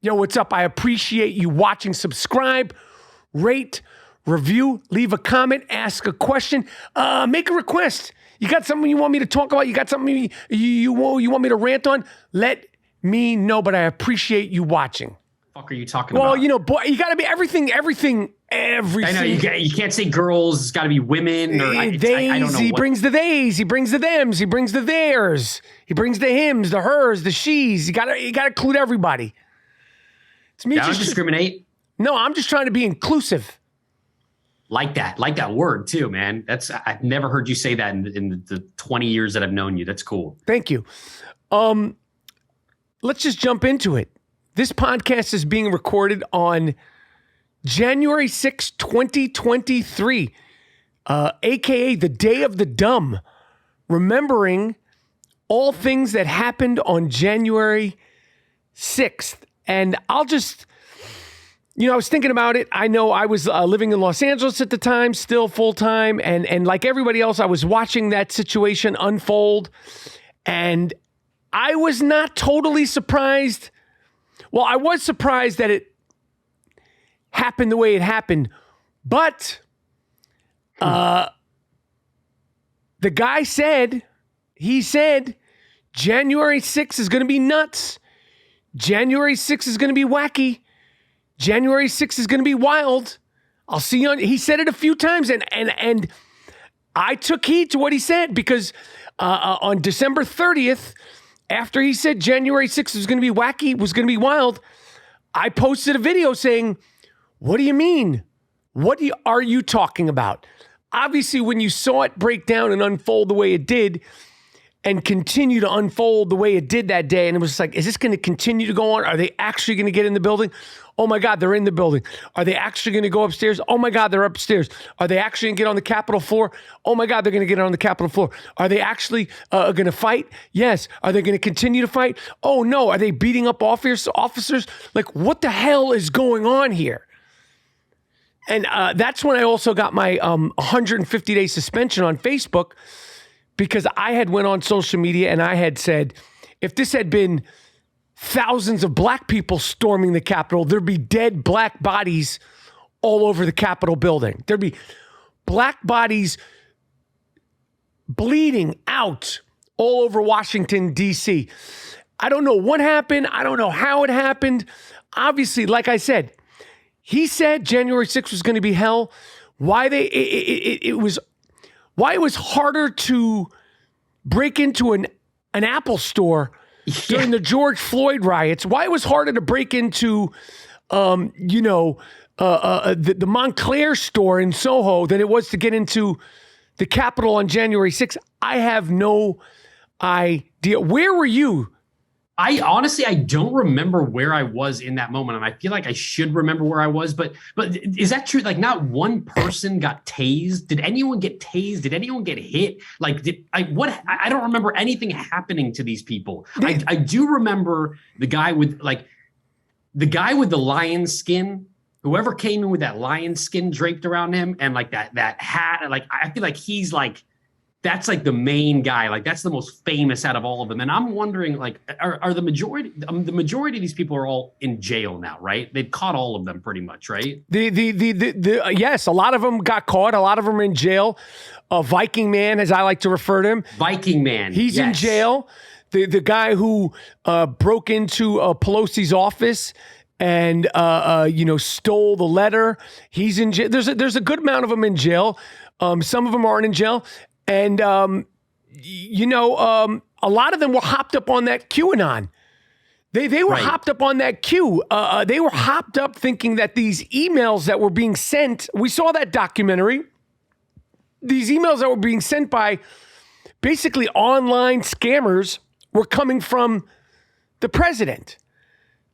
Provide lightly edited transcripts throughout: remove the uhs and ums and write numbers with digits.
Yo, what's up? I appreciate you watching. Subscribe, rate, review, leave a comment, ask a question, make a request. You got something you want me to talk about? You got something you want me to rant on? Let me know, but I appreciate you watching. Fuck are you talking about? Well, you know, boy, you got to be everything. I know you can't say girls. It's got to be women. Or I don't know. He brings the theys. He brings the thems. He brings the theirs. He brings the hims, the hers, the she's. You got to include everybody. It's me. Don't discriminate. No, I'm just trying to be inclusive. Like that word too, man. I've never heard you say that in the 20 years that I've known you. That's cool. Thank you. Let's just jump into it. This podcast is being recorded on January 6, 2023, aka the Day of the Dumb, remembering all things that happened on January 6th. And I'll just, I was thinking about it. I know I was living in Los Angeles at the time, still full time. And like everybody else, I was watching that situation unfold. And I was not totally surprised. Well, I was surprised that it happened the way it happened. But the guy said, January 6th is going to be nuts. January 6th is going to be wacky. January 6th is going to be wild. I'll see you on. He said it a few times, and I took heed to what he said because on December 30th, after he said January 6th was going to be wacky, was going to be wild, I posted a video saying, "What do you mean? What are you talking about?" Obviously, when you saw it break down and unfold the way it did, and continue to unfold the way it did that day. And it was like, is this going to continue to go on? Are they actually going to get in the building? Oh my God, they're in the building. Are they actually going to go upstairs? Oh my God, they're upstairs. Are they actually going to get on the Capitol floor? Oh my God, they're going to get on the Capitol floor. Are they actually going to fight? Yes. Are they going to continue to fight? Oh no. Are they beating up officers? Like, what the hell is going on here? And that's when I also got my 150-day suspension on Facebook, because I had went on social media and I had said, if this had been thousands of black people storming the Capitol, there'd be dead black bodies all over the Capitol building. There'd be black bodies bleeding out all over Washington, D.C. I don't know what happened. I don't know how it happened. Obviously, like I said, he said January 6th was going to be hell. Why it was harder to break into an Apple store during the George Floyd riots. Why it was harder to break into, the Montclair store in Soho than it was to get into the Capitol on January 6th. I have no idea. Where were you? I honestly don't remember where I was in that moment, and I feel like I should remember where I was. But is that true? Like, not one person got tased. Did anyone get tased? Did anyone get hit? Like, I don't remember anything happening to these people. I do remember the guy with the lion skin. Whoever came in with that lion skin draped around him and like that hat. Like, I feel like he's like. That's like the main guy. Like, that's the most famous out of all of them. And I'm wondering, like, are the majority of these people are all in jail now, right? They've caught all of them pretty much, right? Yes, a lot of them got caught. A lot of them are in jail. Viking Man, as I like to refer to him. Viking Man. He's in jail. The guy who broke into Pelosi's office and stole the letter. He's in jail. There's a good amount of them in jail. Some of them aren't in jail. And, a lot of them were hopped up on that QAnon. They were hopped up on that Q. They were hopped up thinking that these emails that were being sent, we saw that documentary, these emails that were being sent by basically online scammers were coming from the president.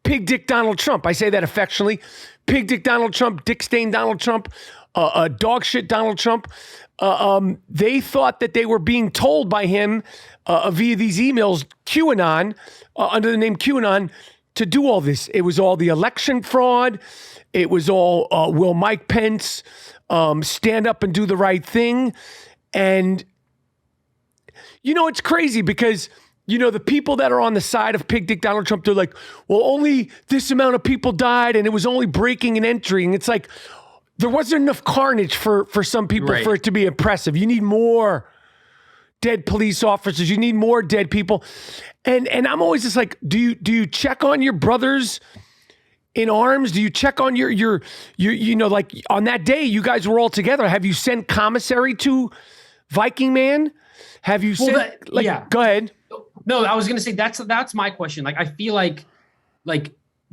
Pig Dick Donald Trump. I say that affectionately. Pig Dick Donald Trump, Dick Stain Donald Trump, dog shit Donald Trump. They thought that they were being told by him via these emails, QAnon, under the name QAnon, to do all this. It was all the election fraud. It was all, will Mike Pence stand up and do the right thing? And, it's crazy because the people that are on the side of Pig Dick Donald Trump, they're like, well, only this amount of people died and it was only breaking and entering. It's like, there wasn't enough carnage for some people for it to be impressive. You need more dead police officers. You need more dead people. And I'm always just like, do you check on your brothers in arms? Do you check on your like on that day you guys were all together? Have you sent commissary to Viking Man? Have you sent go ahead. No, I was going to say that's my question. Like, I feel like,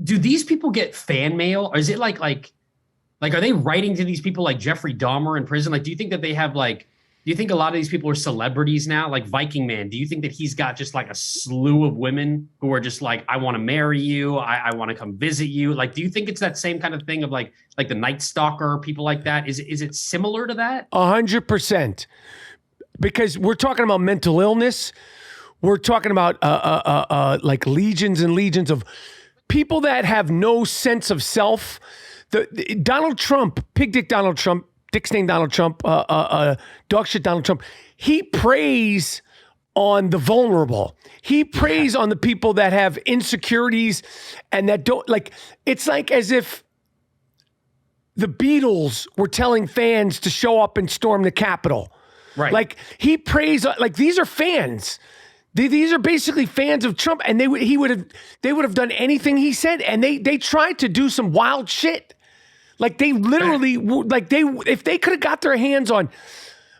do these people get fan mail? Or is it like, are they writing to these people like Jeffrey Dahmer in prison? Like, do you think that they have do you think a lot of these people are celebrities now? Like Viking Man, do you think that he's got just like a slew of women who are just like, I want to marry you. I want to come visit you. Like, do you think it's that same kind of thing of like the Night Stalker, people like that? Is it similar to that? 100%. Because we're talking about mental illness. We're talking about like legions and legions of people that have no sense of self. Donald Trump, Pig Dick Donald Trump, Dick Stain Donald Trump, Dog Shit Donald Trump, he preys on the vulnerable. He preys on the people that have insecurities and that don't, like, it's like as if the Beatles were telling fans to show up and storm the Capitol. Right. Like, he preys, like, these are fans. These are basically fans of Trump, and they would have done anything he said, and they tried to do some wild shit. Like, they literally, if they could have got their hands on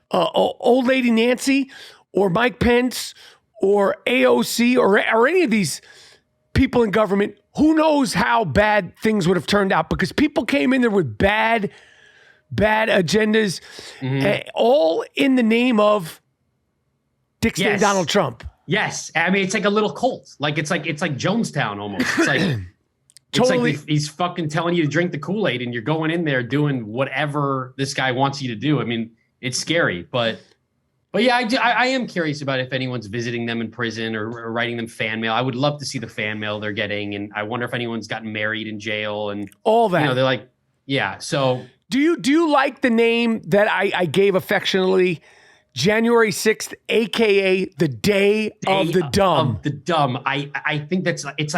old lady Nancy or Mike Pence or AOC or any of these people in government, who knows how bad things would have turned out, because people came in there with bad agendas, all in the name of Dick Stain Donald Trump. Yes, I mean, it's like a little cult. Like it's like Jonestown almost. It's like Totally. it's like he's fucking telling you to drink the Kool-Aid, and you're going in there doing whatever this guy wants you to do. I mean, it's scary, but yeah, I am curious about if anyone's visiting them in prison or writing them fan mail. I would love to see the fan mail they're getting, and I wonder if anyone's gotten married in jail and all that. They're like, yeah. So do you like the name that I gave affectionately? January 6th, aka the Day of the Dumb. Of the Dumb. I think it's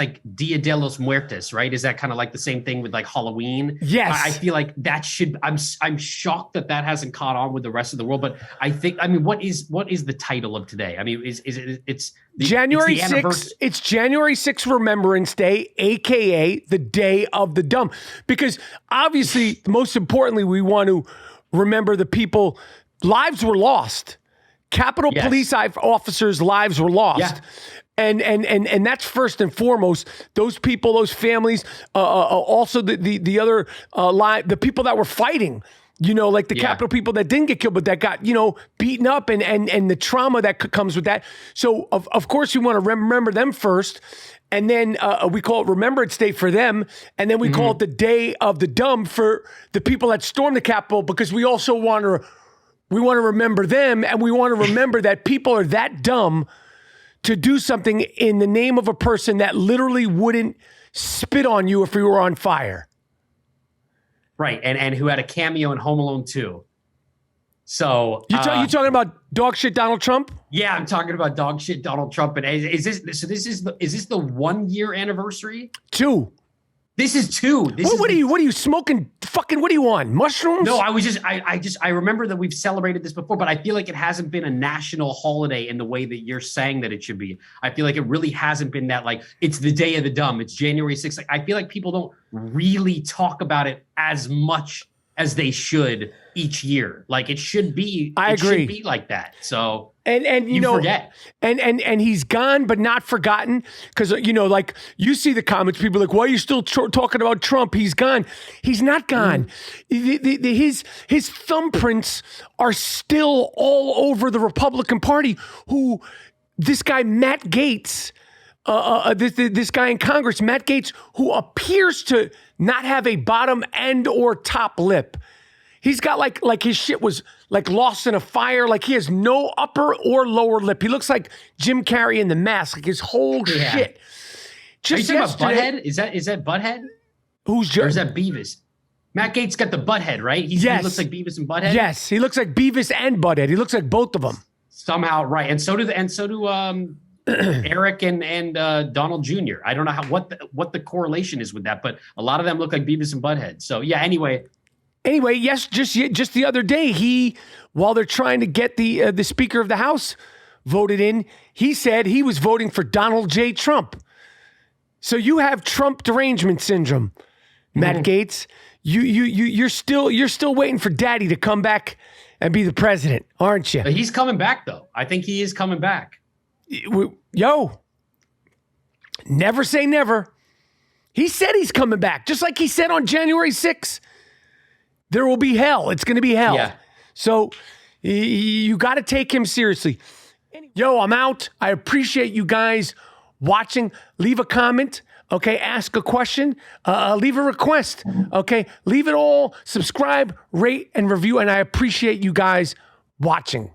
like Dia de los Muertos, right? Is that kind of like the same thing with like Halloween? Yes. I feel like that should. I'm shocked that hasn't caught on with the rest of the world. But I think, I mean, what is the title of today? I mean, it's January it's 6th. It's January 6th Remembrance Day, aka the Day of the Dumb, because obviously, most importantly, we want to remember the people. Lives were lost. Capitol Police officers' lives were lost. Yeah. And that's first and foremost. Those people, those families, also the other the people that were fighting, like the Capitol people that didn't get killed, but that got, beaten up and the trauma that comes with that. So of course we want to remember them first. And then we call it Remembrance Day for them. And then we call it the Day of the Dumb for the people that stormed the Capitol, because we also want to remember them, and we want to remember that people are that dumb to do something in the name of a person that literally wouldn't spit on you if you were on fire. Right, and who had a cameo in Home Alone 2. So you talking about Dog Shit Donald Trump? Yeah, I'm talking about Dog Shit Donald Trump. And is this the 1 year anniversary? 2. This is 2. What are you smoking? Fucking, what are you on? Mushrooms? No, I remember that we've celebrated this before, but I feel like it hasn't been a national holiday in the way that you're saying that it should be. I feel like it really hasn't been that, like, it's the Day of the Dumb. It's January 6th. Like, I feel like people don't really talk about it as much as they should each year. Like, it should be. I agree. Should be like that. So. And you forget. And he's gone, but not forgotten. Because, like, you see the comments, people are like, why are you still talking about Trump? He's gone. He's not gone. His thumbprints are still all over the Republican Party, who this guy, Matt Gaetz, this guy in Congress, Matt Gaetz, who appears to not have a bottom and or top lip. He's got like his shit was like lost in a fire. Like, he has no upper or lower lip. He looks like Jim Carrey in The Mask. Like, his whole shit. Just Are you talking about Butthead? Is that Butthead? Or is that Beavis? Matt Gaetz got the Butthead, right? He looks like Beavis and Butthead. Yes, he looks like Beavis and Butthead. He looks like both of them. Somehow, right? And so do Eric and Donald Jr. I don't know what the correlation is with that, but a lot of them look like Beavis and Butthead. So yeah. Anyway, yes, just the other day, while they're trying to get the Speaker of the House voted in, he said he was voting for Donald J. Trump. So you have Trump derangement syndrome, Matt Gaetz. You're still waiting for Daddy to come back and be the president, aren't you? But he's coming back, though. I think he is coming back. Yo, never say never. He said he's coming back, just like he said on January 6th. There will be hell. It's going to be hell. Yeah. So you got to take him seriously. Yo, I'm out. I appreciate you guys watching. Leave a comment. Okay. Ask a question. Leave a request. Okay. Leave it all. Subscribe, rate, and review. And I appreciate you guys watching.